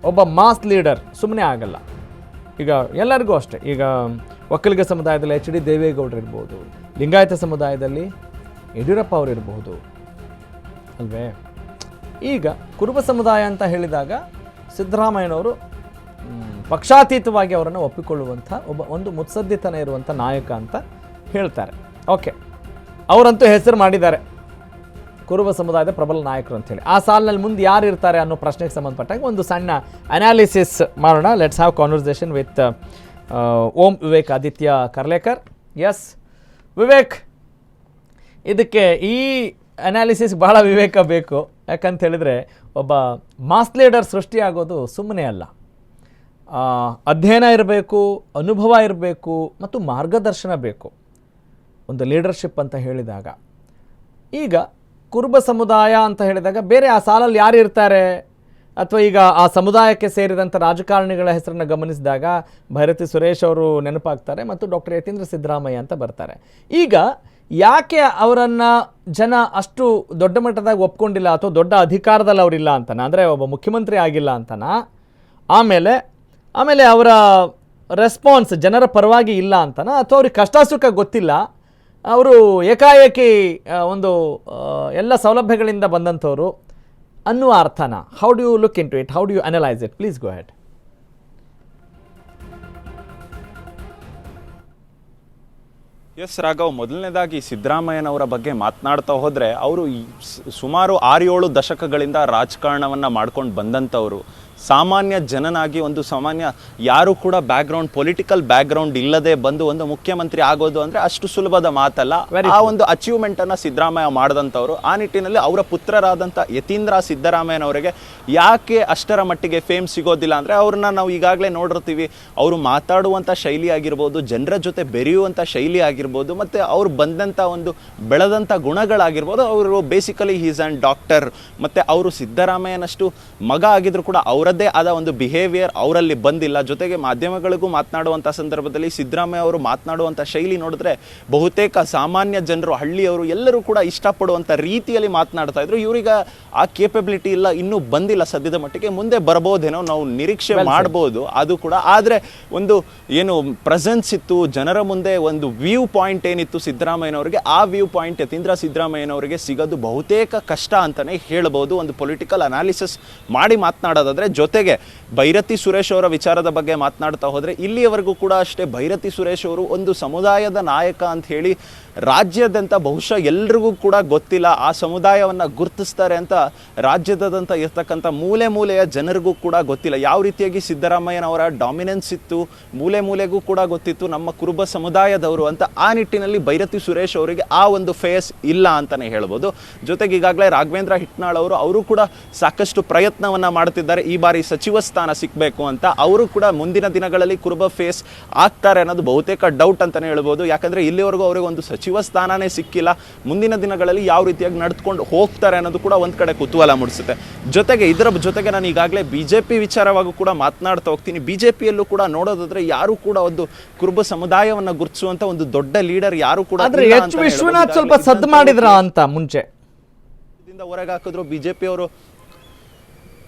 ಒಬ್ಬ mass leader ಸುಮ್ಮನೆ ಆಗಲ್ಲ. ಈಗ ಎಲ್ಲರಿಗೂ ಅಷ್ಟೇ, ಈಗ ಒಕ್ಕಲಿಗ ಸಮುದಾಯದಲ್ಲಿ ಎಚ್ ಡಿ ದೇವೇಗೌಡರು ಇರ್ಬೋದು, ಲಿಂಗಾಯತ ಸಮುದಾಯದಲ್ಲಿ ಯಡಿಯೂರಪ್ಪ ಅವರು ಇರ್ಬೋದು ಅಲ್ವೇ. ಈಗ ಕುರುಬ ಸಮುದಾಯ ಅಂತ ಹೇಳಿದಾಗ ಸಿದ್ದರಾಮಯ್ಯನವರು ಪಕ್ಷಾತೀತವಾಗಿ ಅವರನ್ನು ಒಪ್ಪಿಕೊಳ್ಳುವಂಥ ಒಂದು ಮುತ್ಸದ್ದಿತನ ಇರುವಂಥ ನಾಯಕ ಅಂತ ಹೇಳ್ತಾರೆ. ಓಕೆ, ಅವರಂತೂ ಹೆಸರು ಮಾಡಿದ್ದಾರೆ ಕುರುಬ ಸಮುದಾಯದ ಪ್ರಬಲ ನಾಯಕರು ಅಂಥೇಳಿ. ಆ ಸಾಲಿನಲ್ಲಿ ಮುಂದೆ ಯಾರು ಇರ್ತಾರೆ ಅನ್ನೋ ಪ್ರಶ್ನೆಗೆ ಸಂಬಂಧಪಟ್ಟಾಗ ಒಂದು ಸಣ್ಣ ಅನಾಲಿಸಿಸ್ ಮಾಡೋಣ. Let's have conversation with Om Vivek Aditya Karlekar. Yes Vivek, ಇದಕ್ಕೆ ಈ ಅನಾಲಿಸಿಸ್ ಬಹಳ ವಿವೇಕ ಬೇಕು. ಯಾಕಂತ ಹೇಳಿದರೆ ಒಬ್ಬ ಮಾಸ್ ಲೀಡರ್ ಸೃಷ್ಟಿಯಾಗೋದು ಸುಮ್ಮನೆ ಅಲ್ಲ. ಅಧ್ಯಯನ ಇರಬೇಕು, ಅನುಭವ ಇರಬೇಕು ಮತ್ತು ಮಾರ್ಗದರ್ಶನ ಬೇಕು ಒಂದು ಲೀಡರ್ಶಿಪ್ ಅಂತ ಹೇಳಿದಾಗ. ಈಗ ಕುರುಬ ಸಮುದಾಯ ಅಂತ ಹೇಳಿದಾಗ ಬೇರೆ ಆ ಸಾಲಲ್ಲಿ ಯಾರು ಇರ್ತಾರೆ, ಅಥವಾ ಈಗ ಆ ಸಮುದಾಯಕ್ಕೆ ಸೇರಿದಂಥ ರಾಜಕಾರಣಿಗಳ ಹೆಸರನ್ನು ಗಮನಿಸಿದಾಗ ಭೈರತಿ ಸುರೇಶ್ ಅವರು ನೆನಪಾಗ್ತಾರೆ ಮತ್ತು ಡಾಕ್ಟರ್ ಯತೀಂದ್ರ ಸಿದ್ದರಾಮಯ್ಯ ಅಂತ ಬರ್ತಾರೆ. ಈಗ ಯಾಕೆ ಅವರನ್ನು ಜನ ಅಷ್ಟು ದೊಡ್ಡ ಮಟ್ಟದಾಗ ಒಪ್ಕೊಂಡಿಲ್ಲ, ಅಥವಾ ದೊಡ್ಡ ಅಧಿಕಾರದಲ್ಲಿ ಅವರಿಲ್ಲ ಅಂತನ, ಅಂದರೆ ಒಬ್ಬ ಮುಖ್ಯಮಂತ್ರಿ ಆಗಿಲ್ಲ ಅಂತನ, ಆಮೇಲೆ ಅವರ ರೆಸ್ಪಾನ್ಸ್ ಜನರ ಪರವಾಗಿ ಇಲ್ಲ ಅಂತನ, ಅಥವಾ ಅವ್ರಿಗೆ ಕಷ್ಟ ಸುಖ ಗೊತ್ತಿಲ್ಲ, ಅವರು ಏಕಾಏಕಿ ಒಂದು ಎಲ್ಲ ಸೌಲಭ್ಯಗಳಿಂದ ಬಂದಂಥವ್ರು ಅನ್ನುವ ಅರ್ಥನ? How do you look into it, how do you analyse it? Please go ahead. Yes Raghav, ಮೊದಲನೇದಾಗಿ ಸಿದ್ದರಾಮಯ್ಯನವರ ಬಗ್ಗೆ ಮಾತನಾಡ್ತಾ ಹೋದರೆ, ಅವರು ಸುಮಾರು 6-7 ದಶಕಗಳಿಂದ ರಾಜಕಾರಣವನ್ನು ಮಾಡ್ಕೊಂಡು ಬಂದಂಥವರು. ಸಾಮಾನ್ಯ ಜನನಾಗಿ ಒಂದು ಸಾಮಾನ್ಯ ಯಾರು ಕೂಡ ಪೊಲಿಟಿಕಲ್ ಬ್ಯಾಕ್ಗ್ರೌಂಡ್ ಇಲ್ಲದೆ ಬಂದು ಒಂದು ಮುಖ್ಯಮಂತ್ರಿ ಆಗೋದು ಅಂದರೆ ಅಷ್ಟು ಸುಲಭದ ಮಾತಲ್ಲ. ಆ ಒಂದು ಅಚೀವ್ಮೆಂಟನ್ನು ಸಿದ್ದರಾಮಯ್ಯ ಮಾಡಿದಂಥವ್ರು. ಆ ನಿಟ್ಟಿನಲ್ಲಿ ಅವರ ಪುತ್ರರಾದಂಥ ಯತೀಂದ್ರ ಸಿದ್ದರಾಮಯ್ಯನವರಿಗೆ ಯಾಕೆ ಅಷ್ಟರ ಮಟ್ಟಿಗೆ ಫೇಮ್ ಸಿಗೋದಿಲ್ಲ ಅಂದರೆ, ಅವ್ರನ್ನ ನಾವು ಈಗಾಗಲೇ ನೋಡಿರ್ತೀವಿ. ಅವರು ಮಾತಾಡುವಂಥ ಶೈಲಿ ಆಗಿರ್ಬೋದು, ಜನರ ಜೊತೆ ಬೆರೆಯುವಂಥ ಶೈಲಿ ಆಗಿರ್ಬೋದು, ಮತ್ತು ಅವ್ರು ಬಂದಂಥ ಒಂದು ಬೆಳೆದಂಥ ಗುಣಗಳಾಗಿರ್ಬೋದು. ಅವರು ಬೇಸಿಕಲಿ ಈಸ್ ಆ್ಯಂಡ್ ಡಾಕ್ಟರ್, ಮತ್ತು ಅವರು ಸಿದ್ದರಾಮಯ್ಯನಷ್ಟು ಮಗ ಆಗಿದ್ರು ಕೂಡ ಅವರದ್ದೇ ಆದ ಒಂದು ಬಿಹೇವಿಯರ್ ಅವರಲ್ಲಿ ಬಂದಿಲ್ಲ. ಜೊತೆಗೆ ಮಾಧ್ಯಮಗಳಿಗೂ ಮಾತನಾಡುವಂಥ ಸಂದರ್ಭದಲ್ಲಿ ಸಿದ್ದರಾಮಯ್ಯ ಅವರು ಮಾತನಾಡುವಂಥ ಶೈಲಿ ನೋಡಿದ್ರೆ ಬಹುತೇಕ ಸಾಮಾನ್ಯ ಜನರು, ಹಳ್ಳಿಯವರು ಎಲ್ಲರೂ ಕೂಡ ಇಷ್ಟಪಡುವಂಥ ರೀತಿಯಲ್ಲಿ ಮಾತನಾಡ್ತಾ ಇದ್ರು. ಇವ್ರಿಗೆ ಆ ಕೇಪಬಿಲಿಟಿ ಇಲ್ಲ, ಇನ್ನೂ ಬಂದಿಲ್ಲ ಸದ್ಯದ ಮಟ್ಟಿಗೆ. ಮುಂದೆ ಬರ್ಬೋದೇನೋ, ನಾವು ನಿರೀಕ್ಷೆ ಮಾಡ್ಬೋದು ಅದು ಕೂಡ. ಆದರೆ ಒಂದು ಏನು ಪ್ರೆಸೆನ್ಸ್ ಇತ್ತು ಜನರ ಮುಂದೆ, ಒಂದು ವ್ಯೂ ಪಾಯಿಂಟ್ ಏನಿತ್ತು ಸಿದ್ದರಾಮಯ್ಯನವರಿಗೆ, ಆ ವ್ಯೂ ಪಾಯಿಂಟ್ ಯತೀಂದ್ರ ಸಿದ್ದರಾಮಯ್ಯನವರಿಗೆ ಸಿಗೋದು ಬಹುತೇಕ ಕಷ್ಟ ಅಂತಲೇ ಹೇಳ್ಬೋದು, ಒಂದು ಪೊಲಿಟಿಕಲ್ ಅನಾಲಿಸಿಸ್ ಮಾಡಿ ಮಾತನಾಡೋದಾದ್ರೆ. ಜೊತೆಗೆ ಭೈರತಿ ಸುರೇಶ್ ಅವರ ವಿಚಾರದ ಬಗ್ಗೆ ಮಾತನಾಡ್ತಾ ಹೋದರೆ, ಇಲ್ಲಿಯವರೆಗೂ ಕೂಡ ಅಷ್ಟೇ ಭೈರತಿ ಸುರೇಶ್ ಅವರು ಒಂದು ಸಮುದಾಯದ ನಾಯಕ ಅಂತ ಹೇಳಿ ರಾಜ್ಯಾದ್ಯಂತ ಬಹುಶಃ ಎಲ್ರಿಗೂ ಕೂಡ ಗೊತ್ತಿಲ್ಲ. ಆ ಸಮುದಾಯವನ್ನು ಗುರುತಿಸ್ತಾರೆ ಅಂತ ರಾಜ್ಯದಾದ್ಯಂತ ಇರ್ತಕ್ಕಂಥ ಮೂಲೆಯ ಜನರಿಗೂ ಕೂಡ ಗೊತ್ತಿಲ್ಲ. ಯಾವ ರೀತಿಯಾಗಿ ಸಿದ್ದರಾಮಯ್ಯನವರ ಡಾಮಿನೆನ್ಸ್ ಇತ್ತು, ಮೂಲೆಗೂ ಕೂಡ ಗೊತ್ತಿತ್ತು ನಮ್ಮ ಕುರುಬ ಸಮುದಾಯದವರು ಅಂತ. ಆ ನಿಟ್ಟಿನಲ್ಲಿ ಭೈರತಿ ಸುರೇಶ್ ಅವರಿಗೆ ಆ ಒಂದು ಫೇಸ್ ಇಲ್ಲ ಅಂತಲೇ ಹೇಳ್ಬೋದು. ಜೊತೆಗೆ ಈಗಾಗಲೇ ರಾಘವೇಂದ್ರ ಹಿಟ್ನಾಳ್ ಅವರು ಕೂಡ ಸಾಕಷ್ಟು ಪ್ರಯತ್ನವನ್ನು ಮಾಡ್ತಿದ್ದಾರೆ ಈ ಬಾರಿ ಸಚಿವ ಸ್ಥಾನ ಸಿಗಬೇಕು ಅಂತ. ಅವರು ಕೂಡ ಮುಂದಿನ ದಿನಗಳಲ್ಲಿ ಕುರುಬ ಫೇಸ್ ಆಗ್ತಾರೆ ಅನ್ನೋದು ಬಹುತೇಕ ಡೌಟ್ ಅಂತಲೇ ಹೇಳ್ಬೋದು. ಯಾಕಂದರೆ ಇಲ್ಲಿವರೆಗೂ ಅವರಿಗೆ ಒಂದು ಸಚಿವ ಸ್ಥಾನನೇ ಸಿಕ್ಕಿಲ್ಲ. ಮುಂದಿನ ದಿನಗಳಲ್ಲಿ ಯಾವ ರೀತಿಯಾಗಿ ನಡೆದುಕೊಂಡು ಹೋಗ್ತಾರೆ ಅನ್ನೋದು ಕೂಡ ಒಂದು ಕಡೆ ಕುತೂಹಲ ಮೂಡಿಸುತ್ತೆ. ಜೊತೆಗೆ ಇದರ ಜೊತೆಗೆ ನಾನು ಈಗಾಗಲೇ ಬಿಜೆಪಿ ವಿಚಾರವಾಗೂ ಕೂಡ ಮಾತನಾಡ್ತಾ ಹೋಗ್ತೀನಿ. ಬಿಜೆಪಿಯಲ್ಲೂ ಕೂಡ ನೋಡೋದಾದ್ರೆ ಯಾರು ಕೂಡ ಒಂದು ಕುರುಬ ಸಮುದಾಯವನ್ನು ಗುರುತಿಸುವಂತ ಒಂದು ದೊಡ್ಡ ಲೀಡರ್ ಯಾರು ಕೂಡ ವಿಶ್ವನಾಥ್ ಸ್ವಲ್ಪ ಸದ್ದು ಮಾಡಿದ್ರ ಅಂತ ಮುಂಚೆ ಹೊರಗೆ ಹಾಕಿದ್ರು ಬಿಜೆಪಿ ಅವರು.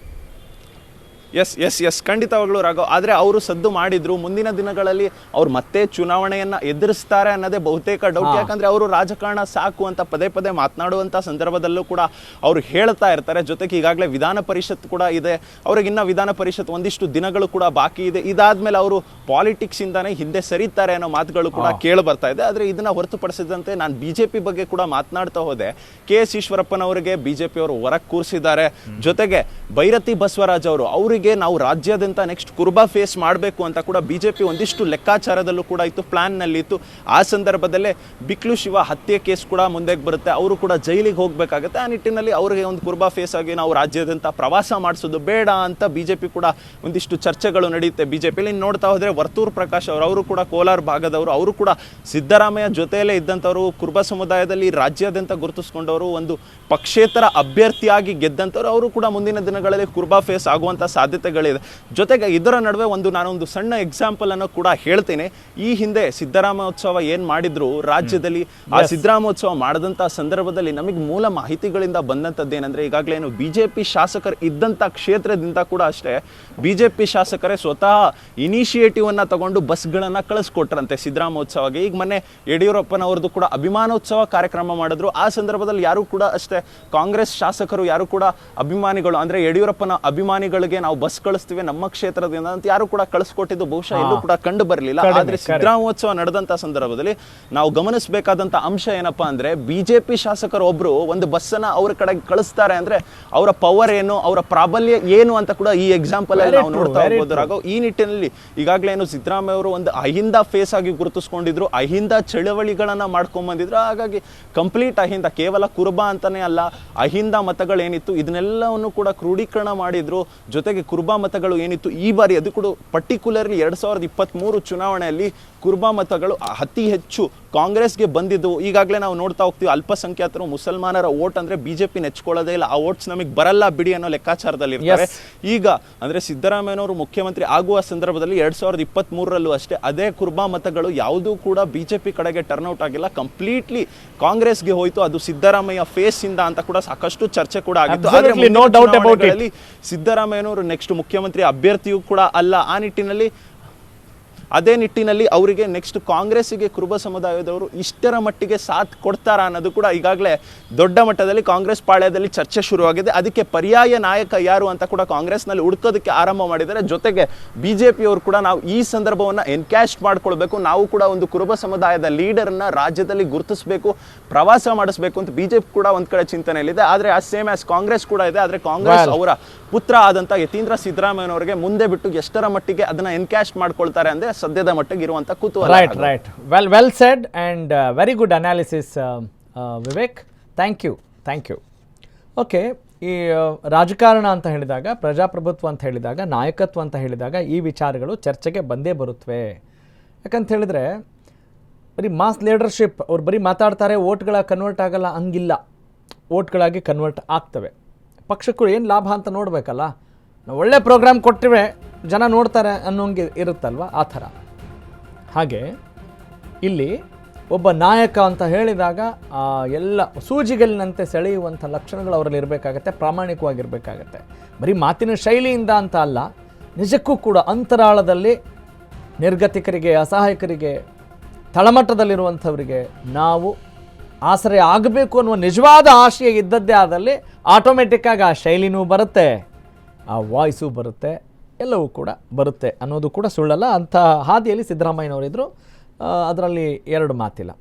ಎಸ್ ಖಂಡಿತವಾಗ್ಲೂ ರಾಘವ್. ಆದರೆ ಅವರು ಸದ್ದು ಮಾಡಿದ್ರು. ಮುಂದಿನ ದಿನಗಳಲ್ಲಿ ಅವ್ರು ಮತ್ತೆ ಚುನಾವಣೆಯನ್ನು ಎದುರಿಸ್ತಾರೆ ಅನ್ನೋದೇ ಬಹುತೇಕ ಡೌಟ್. ಯಾಕಂದರೆ ಅವರು ರಾಜಕಾರಣ ಸಾಕು ಅಂತ ಪದೇ ಮಾತನಾಡುವಂಥ ಸಂದರ್ಭದಲ್ಲೂ ಕೂಡ ಅವರು ಹೇಳ್ತಾ ಇರ್ತಾರೆ. ಜೊತೆಗೆ ಈಗಾಗಲೇ ವಿಧಾನ ಪರಿಷತ್ ಕೂಡ ಇದೆ, ಅವ್ರಿಗಿನ್ನ ವಿಧಾನ ಪರಿಷತ್ ಒಂದಿಷ್ಟು ದಿನಗಳು ಕೂಡ ಬಾಕಿ ಇದೆ. ಇದಾದ್ಮೇಲೆ ಅವರು ಪಾಲಿಟಿಕ್ಸಿಂದಾನೇ ಹಿಂದೆ ಸರಿತಾರೆ ಅನ್ನೋ ಮಾತುಗಳು ಕೂಡ ಕೇಳಿ ಬರ್ತಾ ಇದೆ. ಆದರೆ ಇದನ್ನು ಹೊರತುಪಡಿಸಿದಂತೆ ನಾನು ಬಿಜೆಪಿ ಬಗ್ಗೆ ಕೂಡ ಮಾತನಾಡ್ತಾ ಹೋದೆ. KS ಈಶ್ವರಪ್ಪನವರಿಗೆ ಬಿಜೆಪಿ ಅವರು ಹೊರಗೆ ಕೂರಿಸಿದ್ದಾರೆ. ಜೊತೆಗೆ ಭೈರತಿ ಬಸವರಾಜ್ ಅವರಿಗೆ ನಾವು ರಾಜ್ಯಾದ್ಯಂತ ನೆಕ್ಸ್ಟ್ ಕುರುಬಾ ಫೇಸ್ ಮಾಡಬೇಕು ಅಂತ ಕೂಡ ಬಿಜೆಪಿ ಒಂದಿಷ್ಟು ಲೆಕ್ಕಾಚಾರದಲ್ಲೂ ಕೂಡ ಇತ್ತು, ಪ್ಲಾನ್ನಲ್ಲಿ ಇತ್ತು. ಆ ಸಂದರ್ಭದಲ್ಲೇ ಬಿಕ್ಲು ಶಿವ ಹತ್ಯೆ ಕೇಸ್ ಕೂಡ ಮುಂದೆಗೆ ಬರುತ್ತೆ, ಅವರು ಕೂಡ ಜೈಲಿಗೆ ಹೋಗಬೇಕಾಗುತ್ತೆ. ಆ ನಿಟ್ಟಿನಲ್ಲಿ ಅವರಿಗೆ ಒಂದು ಕುರುಬಾ ಫೇಸ್ ಆಗಿ ನಾವು ರಾಜ್ಯಾದ್ಯಂತ ಪ್ರವಾಸ ಮಾಡಿಸೋದು ಬೇಡ ಅಂತ ಬಿಜೆಪಿ ಕೂಡ ಒಂದಿಷ್ಟು ಚರ್ಚೆಗಳು ನಡೆಯುತ್ತೆ ಬಿಜೆಪಿಯಲ್ಲಿ. ನೋಡ್ತಾ ಹೋದರೆ ವರ್ತೂರ್ ಪ್ರಕಾಶ್ ಅವರು ಕೂಡ ಕೋಲಾರ ಭಾಗದವರು, ಅವರು ಕೂಡ ಸಿದ್ದರಾಮಯ್ಯ ಜೊತೆಯಲ್ಲೇ ಇದ್ದಂಥವರು, ಕುರುಬ ಸಮುದಾಯದಲ್ಲಿ ರಾಜ್ಯಾದ್ಯಂತ ಗುರುತಿಸ್ಕೊಂಡವರು, ಒಂದು ಪಕ್ಷೇತರ ಅಭ್ಯರ್ಥಿಯಾಗಿ ಗೆದ್ದಂಥವ್ರು. ಅವರು ಕೂಡ ಮುಂದಿನ ದಿನಗಳಲ್ಲಿ ಕುರುಬಾ ಫೇಸ್ ಆಗುವಂಥ ಸಾಧ್ಯತೆಗಳಿದೆ. ಜೊತೆಗೆ ಇದರ ನಡುವೆ ನಾನೊಂದು ಸಣ್ಣ ಎಕ್ಸಾಂಪಲ್ ಅನ್ನು ಕೂಡ ಹೇಳ್ತೇನೆ. ಈ ಹಿಂದೆ ಸಿದ್ದರಾಮೋತ್ಸವ ಏನು ಮಾಡಿದ್ರು ರಾಜ್ಯದಲ್ಲಿ, ಆ ಸಿದ್ದರಾಮೋತ್ಸವ ಮಾಡಿದಂಥ ಸಂದರ್ಭದಲ್ಲಿ ನಮಗೆ ಮೂಲ ಮಾಹಿತಿಗಳಿಂದ ಬಂದಂಥದ್ದು ಏನಂದರೆ, ಈಗಾಗಲೇ ಏನು BJP ಶಾಸಕರು ಇದ್ದಂಥ ಕ್ಷೇತ್ರದಿಂದ ಕೂಡ ಅಷ್ಟೇ BJP ಶಾಸಕರೇ ಸ್ವತಃ ಇನಿಷಿಯೇಟಿವನ್ನು ತಗೊಂಡು ಬಸ್ಗಳನ್ನು ಕಳಿಸ್ಕೊಟ್ರಂತೆ ಸಿದ್ದರಾಮೋತ್ಸವಗೆ. ಈಗ ಮೊನ್ನೆ ಯಡಿಯೂರಪ್ಪನವ್ರದ್ದು ಕೂಡ ಅಭಿಮಾನೋತ್ಸವ ಕಾರ್ಯಕ್ರಮ ಮಾಡಿದ್ರು. ಆ ಸಂದರ್ಭದಲ್ಲಿ ಯಾರು ಕೂಡ ಅಷ್ಟೇ ಕಾಂಗ್ರೆಸ್ ಶಾಸಕರು ಯಾರು ಕೂಡ ಅಭಿಮಾನಿಗಳು ಅಂದರೆ ಯಡಿಯೂರಪ್ಪನ ಅಭಿಮಾನಿಗಳಿಗೆ ನಾವು ಬಸ್ ಕಳಿಸ್ತೀವಿ ನಮ್ಮ ಕ್ಷೇತ್ರದಿಂದ ಅಂತ ಯಾರು ಕೂಡ ಕಳಿಸ್ಕೊಟ್ಟಿದ್ದು ಬಹುಶಃ ಎಲ್ಲೂ ಕೂಡ ಕಂಡು ಬರಲಿಲ್ಲ. ಆದರೆ ಸಿದ್ದರಾಮೋತ್ಸವ ನಡೆದಂಥ ಸಂದರ್ಭದಲ್ಲಿ ನಾವು ಗಮನಿಸಬೇಕಾದಂಥ ಅಂಶ ಏನಪ್ಪಾ ಅಂದರೆ, BJP ಶಾಸಕರು ಒಬ್ರು ಒಂದು ಬಸ್ಸನ್ನು ಅವ್ರ ಕಡೆಗೆ ಕಳಿಸ್ತಾರೆ ಅಂದರೆ ಅವರ ಪವರ್ ಏನು, ಅವರ ಪ್ರಾಬಲ್ಯ ಏನು ಅಂತ ಕೂಡ ಈ ಎಕ್ಸಾಂಪಲ್ ಅಲ್ಲಿ ನಾವು ನೋಡ್ತಾ ಹೋಗ್ಬೋದು ರಾಘವ್. ಈ ನಿಟ್ಟಿನಲ್ಲಿ ಈಗಾಗಲೇ ಏನು ಸಿದ್ದರಾಮಯ್ಯ ಅವರು ಒಂದು ಅಹಿಂದ ಫೇಸ್ ಆಗಿ ಗುರುತಿಸ್ಕೊಂಡಿದ್ರು, ಅಹಿಂದ ಚಳವಳಿಗಳನ್ನ ಮಾಡ್ಕೊಂಡ್ ಬಂದಿದ್ರು. ಹಾಗಾಗಿ ಕಂಪ್ಲೀಟ್ ಅಹಿಂದ, ಕೇವಲ ಕುರುಬ ಅಂತಾನೆ ಅಲ್ಲ, ಅಹಿಂದ ಮತಗಳೇನಿತ್ತು ಇದನ್ನೆಲ್ಲವನ್ನು ಕೂಡ ಕ್ರೋಢೀಕರಣ ಮಾಡಿದ್ರು. ಜೊತೆಗೆ ಕುರುಬ ಮತಗಳು ಏನಿತ್ತು ಈ ಬಾರಿ ಅದು ಕೂಡ ಪರ್ಟಿಕ್ಯುಲರ್ಲಿ 2023 ಚುನಾವಣೆಯಲ್ಲಿ ಕುರುಬ ಮತಗಳು ಅತಿ ಹೆಚ್ಚು ಕಾಂಗ್ರೆಸ್ಗೆ ಬಂದಿದ್ದು. ಈಗಾಗಲೇ ನಾವು ನೋಡ್ತಾ ಹೋಗ್ತೀವಿ, ಅಲ್ಪಸಂಖ್ಯಾತರು ಮುಸಲ್ಮಾನರ ಓಟ್ ಅಂದ್ರೆ BJP ನೆಚ್ಕೊಳ್ಳೋದೇ ಇಲ್ಲ, ಆ ಓಟ್ಸ್ ನಮಗೆ ಬರಲ್ಲ ಬಿಡಿ ಅನ್ನೋ ಲೆಕ್ಕಾಚಾರದಲ್ಲಿ ಇರ್ತಾರೆ. ಈಗ ಅಂದ್ರೆ ಸಿದ್ದರಾಮಯ್ಯನವರು ಮುಖ್ಯಮಂತ್ರಿ ಆಗುವ ಸಂದರ್ಭದಲ್ಲಿ 2023ರಲ್ಲೂ ಅಷ್ಟೇ ಅದೇ ಕುರುಬಾ ಮತಗಳು ಯಾವುದೂ ಕೂಡ BJP ಕಡೆಗೆ ಟರ್ನ್ಔಟ್ ಆಗಿಲ್ಲ, ಕಂಪ್ಲೀಟ್ಲಿ ಕಾಂಗ್ರೆಸ್ಗೆ ಹೋಯ್ತು. ಅದು ಸಿದ್ದರಾಮಯ್ಯ ಫೇಸ್ ಇಂದ ಅಂತ ಕೂಡ ಸಾಕಷ್ಟು ಚರ್ಚೆ ಕೂಡ ಆಗಿತ್ತು. ಆದ್ರೆ ಸಿದ್ದರಾಮಯ್ಯನವರು ನೆಕ್ಸ್ಟ್ ಮುಖ್ಯಮಂತ್ರಿ ಅಭ್ಯರ್ಥಿಯೂ ಕೂಡ ಅಲ್ಲ. ಅದೇ ನಿಟ್ಟಿನಲ್ಲಿ ಅವರಿಗೆ ನೆಕ್ಸ್ಟ್ ಕಾಂಗ್ರೆಸ್ಸಿಗೆ ಕುರುಬ ಸಮುದಾಯದವರು ಇಷ್ಟರ ಮಟ್ಟಿಗೆ ಸಾಥ್ ಕೊಡ್ತಾರಾ ಅನ್ನೋದು ಕೂಡ ಈಗಾಗಲೇ ದೊಡ್ಡ ಮಟ್ಟದಲ್ಲಿ ಕಾಂಗ್ರೆಸ್ ಪಾಳ್ಯದಲ್ಲಿ ಚರ್ಚೆ ಶುರುವಾಗಿದೆ. ಅದಕ್ಕೆ ಪರ್ಯಾಯ ನಾಯಕ ಯಾರು ಅಂತ ಕೂಡ ಕಾಂಗ್ರೆಸ್ನಲ್ಲಿ ಹುಡುಕೋದಕ್ಕೆ ಆರಂಭ ಮಾಡಿದ್ದಾರೆ. ಜೊತೆಗೆ BJP ಅವರು ಕೂಡ ನಾವು ಈ ಸಂದರ್ಭವನ್ನು ಎನ್ಕ್ಯಾಶ್ ಮಾಡ್ಕೊಳ್ಬೇಕು, ನಾವು ಕೂಡ ಒಂದು ಕುರುಬ ಸಮುದಾಯದ ಲೀಡರ್ನ ರಾಜ್ಯದಲ್ಲಿ ಗುರುತಿಸಬೇಕು, ಪ್ರವಾಸ ಮಾಡಿಸಬೇಕು ಅಂತ BJP ಕೂಡ ಒಂದ್ ಕಡೆ ಚಿಂತನೆಯಲ್ಲಿದೆ. ಆದರೆ ಆ ಸೇಮ್ ಆಸ್ ಕಾಂಗ್ರೆಸ್ ಕೂಡ ಇದೆ. ಆದರೆ ಕಾಂಗ್ರೆಸ್ ಅವರ ಪುತ್ರ ಆದಂತ ಯತೀಂದ್ರ ಸಿದ್ದರಾಮಯ್ಯನವರಿಗೆ ಮುಂದೆ ಬಿಟ್ಟು ಎಷ್ಟರ ಮಟ್ಟಿಗೆ ಅದನ್ನ ಎನ್ಕ್ಯಾಶ್ ಮಾಡ್ಕೊಳ್ತಾರೆ ಅಂದ್ರೆ ಸದ್ಯದ ಮಟ್ಟಿಗೆ ಇರುವಂತ ಕುತೂಹಲ. Right well said and very good analysis Vivek, thank you. Okay, ಈ ರಾಜಕಾರಣ ಅಂತ ಹೇಳಿದಾಗ, ಪ್ರಜಾಪ್ರಭುತ್ವ ಅಂತ ಹೇಳಿದಾಗ, ನಾಯಕತ್ವ ಅಂತ ಹೇಳಿದಾಗ ಈ ವಿಚಾರಗಳು ಚರ್ಚೆಗೆ ಬಂದೇ ಬರುತ್ತವೆ. ಯಾಕಂತ ಹೇಳಿದ್ರೆ ಬರೀ ಮಾಸ್ ಲೀಡರ್ಶಿಪ್, ಅವ್ರು ಬರೀ ಮಾತಾಡ್ತಾರೆ, ಓಟ್ಗಳ ಕನ್ವರ್ಟ್ ಆಗಲ್ಲ, ಹಂಗಿಲ್ಲ, ಓಟ್ಗಳಾಗಿ ಕನ್ವರ್ಟ್ ಆಗ್ತವೆ. ಪಕ್ಷಕ್ಕೂ ಏನು ಲಾಭ ಅಂತ ನೋಡಬೇಕಲ್ಲ. ನಾವು ಒಳ್ಳೆ ಪ್ರೋಗ್ರಾಮ್ ಕೊಟ್ಟಿವೆ, ಜನ ನೋಡ್ತಾರೆ ಅನ್ನೋಂಗೆ ಇರುತ್ತಲ್ವ, ಆ ಥರ. ಹಾಗೆ ಇಲ್ಲಿ ಒಬ್ಬ ನಾಯಕ ಅಂತ ಹೇಳಿದಾಗ ಎಲ್ಲ ಸೂಜಿಗಲ್ಲಿನಂತೆ ಸೆಳೆಯುವಂಥ ಲಕ್ಷಣಗಳು ಅವರಲ್ಲಿ ಇರಬೇಕಾಗತ್ತೆ, ಪ್ರಾಮಾಣಿಕವಾಗಿರಬೇಕಾಗತ್ತೆ. ಬರೀ ಮಾತಿನ ಶೈಲಿಯಿಂದ ಅಂತ ಅಲ್ಲ, ನಿಜಕ್ಕೂ ಕೂಡ ಅಂತರಾಳದಲ್ಲಿ ನಿರ್ಗತಿಕರಿಗೆ, ಅಸಹಾಯಕರಿಗೆ, ತಳಮಟ್ಟದಲ್ಲಿರುವಂಥವರಿಗೆ ನಾವು ಆಸರೆ ಆಗಬೇಕು ಅನ್ನುವ ನಿಜವಾದ ಆಶಯ ಇದ್ದದ್ದೇ ಆದಲ್ಲಿ ಆಟೋಮೆಟಿಕ್ಕಾಗಿ ಆ ಶೈಲಿನೂ ಬರುತ್ತೆ, ಆ ವಾಯ್ಸು ಬರುತ್ತೆ, ಎಲ್ಲವೂ ಕೂಡ ಬರುತ್ತೆ ಅನ್ನೋದು ಕೂಡ ಸುಳ್ಳಲ್ಲ. ಅಂಥ ಹಾದಿಯಲ್ಲಿ ಸಿದ್ದರಾಮಯ್ಯನವರಿದ್ದರು, ಅದರಲ್ಲಿ ಎರಡು ಮಾತಿಲ್ಲ.